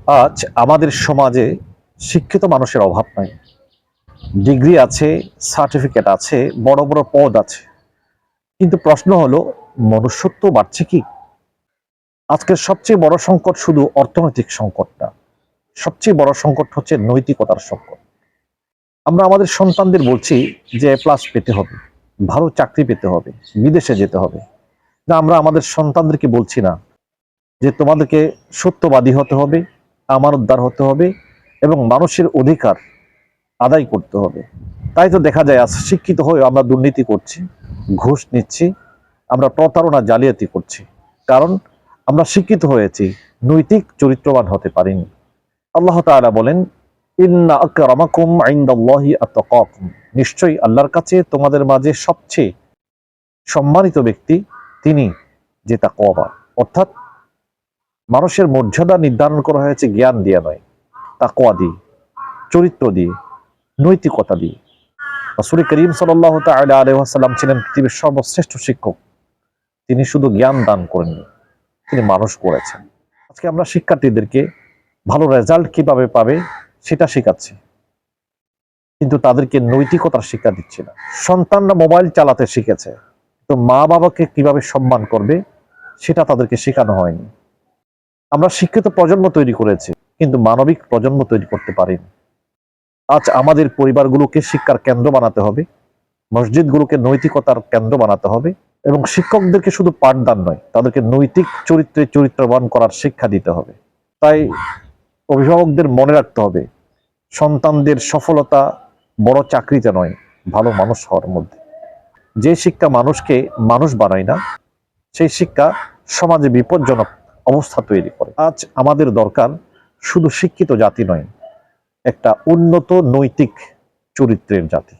আজ আমাদের সমাজে শিক্ষিত মানুষের অভাব নাই। ডিগ্রি আছে, সার্টিফিকেট আছে, বড় বড় পদ আছে, কিন্তু প্রশ্ন হলো মনুষ্যত্ব বাড়ছে কি? আজকের সবচেয়ে বড় সংকট শুধু অর্থনৈতিক সংকট না, সবচেয়ে বড় সংকট হচ্ছে নৈতিকতার সংকট। আমরা আমাদের সন্তানদের বলছি যে প্লাস পেতে হবে, ভালো চাকরি পেতে হবে, বিদেশে যেতে হবে। না, আমরা আমাদের সন্তানদেরকে বলছি না যে তোমাদেরকে সত্যবাদী হতে হবে, আমানতদার হতে হবে এবং মানুষের অধিকার আদায় করতে হবে। তাই তো দেখা যায় আজ শিক্ষিত হয়ে আমরা দুর্নীতি করছি, ঘুষ নিচ্ছি, আমরা প্রতারণা জালিয়াতি করছি। কারণ আমরা শিক্ষিত হয়েছি, নৈতিক চরিত্রবান হতে পারিনি। আল্লাহ তাআলা বলেন, ইন্না আকরামাকুম ইনদাল্লাহি আতকাকুম, নিশ্চয়ই আল্লাহর কাছে তোমাদের মাঝে সবচেয়ে সম্মানিত ব্যক্তি তিনি যে তাকওয়াবান। অর্থাৎ মানুষের মর্যাদা নির্ধারণ করা হয়েছে জ্ঞান দিয়ে নয়, তাকওয়া দিয়ে, চরিত্র দিয়ে, নৈতিকতা দিয়ে। রাসূল করিম সাল্লাল্লাহু তাআলা আলাইহি ওয়াসাল্লাম ছিলেন পৃথিবীর সর্বশ্রেষ্ঠ শিক্ষক। তিনি শুধু জ্ঞান দান করেননি, তিনি মানুষ করেছেন। আজকে আমরা শিক্ষার্থীদেরকে ভালো রেজাল্ট কিভাবে পাবে সেটা শেখাচ্ছি, কিন্তু তাদেরকে নৈতিকতার শিক্ষা দিচ্ছি না। সন্তানরা মোবাইল চালাতে শিখেছে, তো মা বাবাকে কিভাবে সম্মান করবে সেটা তাদেরকে শেখানো হয়নি। আমরা শিক্ষিত প্রজন্ম তৈরি করেছি, কিন্তু মানবিক প্রজন্ম তৈরি করতে পারিনি। আজ আমাদের পরিবারগুলোকে শিক্ষার কেন্দ্র বানাতে হবে, মসজিদগুলোকে নৈতিকতার কেন্দ্র বানাতে হবে এবং শিক্ষকদেরকে শুধু পাঠদান নয়, তাদেরকে নৈতিক চরিত্রে চরিত্রবান করার শিক্ষা দিতে হবে। তাই অভিভাবকদের মনে রাখতে হবে, সন্তানদের সফলতা বড় চাকরিতে নয়, ভালো মানুষ হওয়ার মধ্যে। যে শিক্ষা মানুষকে মানুষ বানায় না, সেই শিক্ষা সমাজে বিপজ্জনক অবস্থা তৈরি করে। আজ আমাদের দরকার শুধু শিক্ষিত জাতি নয়, একটা উন্নত নৈতিক চরিত্রের জাতি।